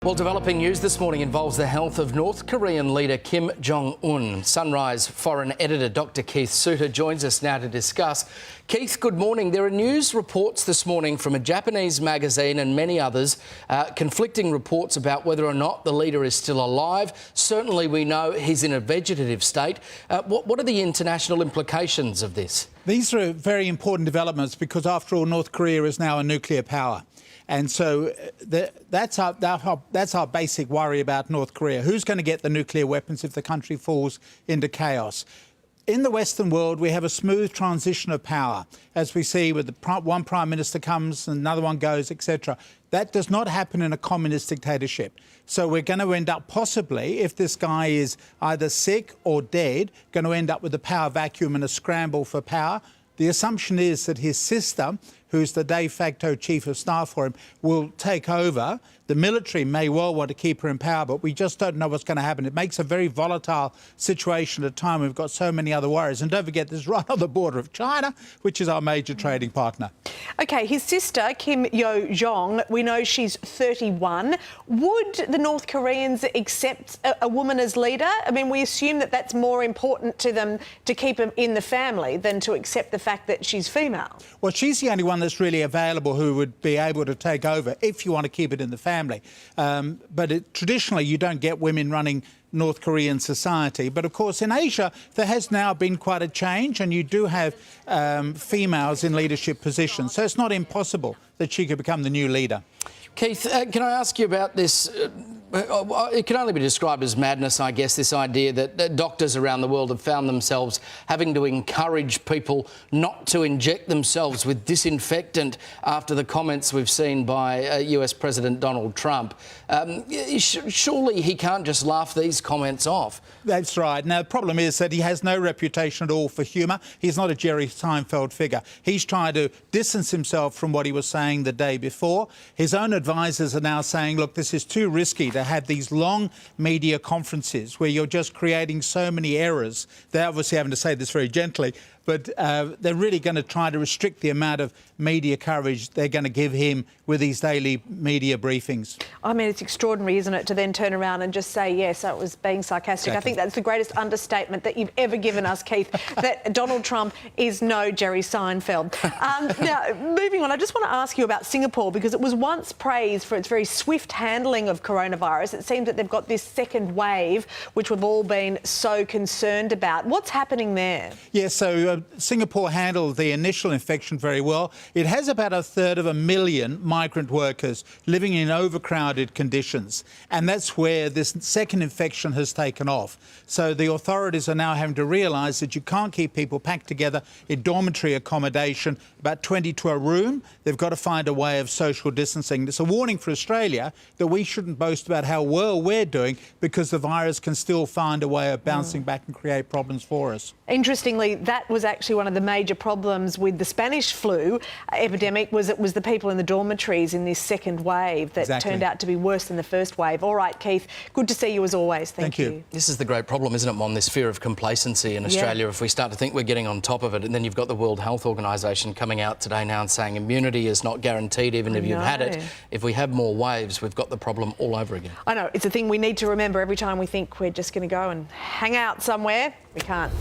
Well, developing news this morning involves the health of North Korean leader Kim Jong-un. Sunrise foreign editor Dr. Keith Suter joins us now to discuss. Keith, good morning. There are news reports this morning from a Japanese magazine and many others, conflicting reports about whether or not the leader is still alive. Certainly we know he's in a vegetative state. What are the international implications of this? These are very important developments because, after all, North Korea is now a nuclear power. And so that's our basic worry about North Korea. Who's going to get the nuclear weapons if the country falls into chaos? In the Western world, we have a smooth transition of power, as we see with one prime minister comes and another one goes, etc. That does not happen in a communist dictatorship. So we're going to end up possibly, if this guy is either sick or dead, going to end up with a power vacuum and a scramble for power. The assumption is that his sister, who's the de facto chief of staff for him, will take over. The military may well want to keep her in power, but we just don't know what's going to happen. It makes a very volatile situation at a time we've got so many other worries. And don't forget, this is right on the border of China, which is our major trading partner. OK, his sister, Kim Yo-jong, we know she's 31. Would the North Koreans accept a woman as leader? I mean, we assume that that's more important to them to keep him in the family than to accept the fact that she's female. Well, she's the only one that's really available who would be able to take over if you want to keep it in the family. But traditionally, you don't get women running North Korean society. But of course, in Asia, there has now been quite a change, and you do have females in leadership positions. So it's not impossible that she could become the new leader. Keith, can I ask you about this? It can only be described as madness, I guess, this idea that doctors around the world have found themselves having to encourage people not to inject themselves with disinfectant after the comments we've seen by US President Donald Trump. Surely he can't just laugh these comments off. That's right. Now, the problem is that he has no reputation at all for humour. He's not a Jerry Seinfeld figure. He's trying to distance himself from what he was saying the day before. His own advisers are now saying, look, this is too risky to have these long media conferences where you're just creating so many errors. They're obviously having to say this very gently, but they're really going to try to restrict the amount of media coverage they're going to give him with these daily media briefings. I mean, it's extraordinary, isn't it, to then turn around and just say, yes, I was being sarcastic. Exactly. I think that's the greatest understatement that you've ever given us, Keith, that Donald Trump is no Jerry Seinfeld. Now, moving on, I just want to ask you about Singapore, because it was once praised for its very swift handling of coronavirus. It seems that they've got this second wave, which we've all been so concerned about. What's happening there? Yeah, so Singapore handled the initial infection very well. It has about 1/3 migrant workers living in overcrowded conditions, and that's where this second infection has taken off. So the authorities are now having to realise that you can't keep people packed together in dormitory accommodation, about 20 to a room. They've got to find a way of social distancing. It's a warning for Australia that we shouldn't boast about how well we're doing, because the virus can still find a way of bouncing back and create problems for us. Interestingly, that was actually one of the major problems with the Spanish flu epidemic. It was the people in the dormitories in this second wave that turned out to be worse than the first wave. All right, Keith, good to see you as always. Thank you. This is the great problem, isn't it, Mon? This fear of complacency in Australia. If we start to think we're getting on top of it, and then you've got the World Health Organisation coming out today now and saying immunity is not guaranteed even if you've had it. If we have more waves, we've got the problem all over again. I know, it's a thing we need to remember every time we think we're just going to go and hang out somewhere. We can't.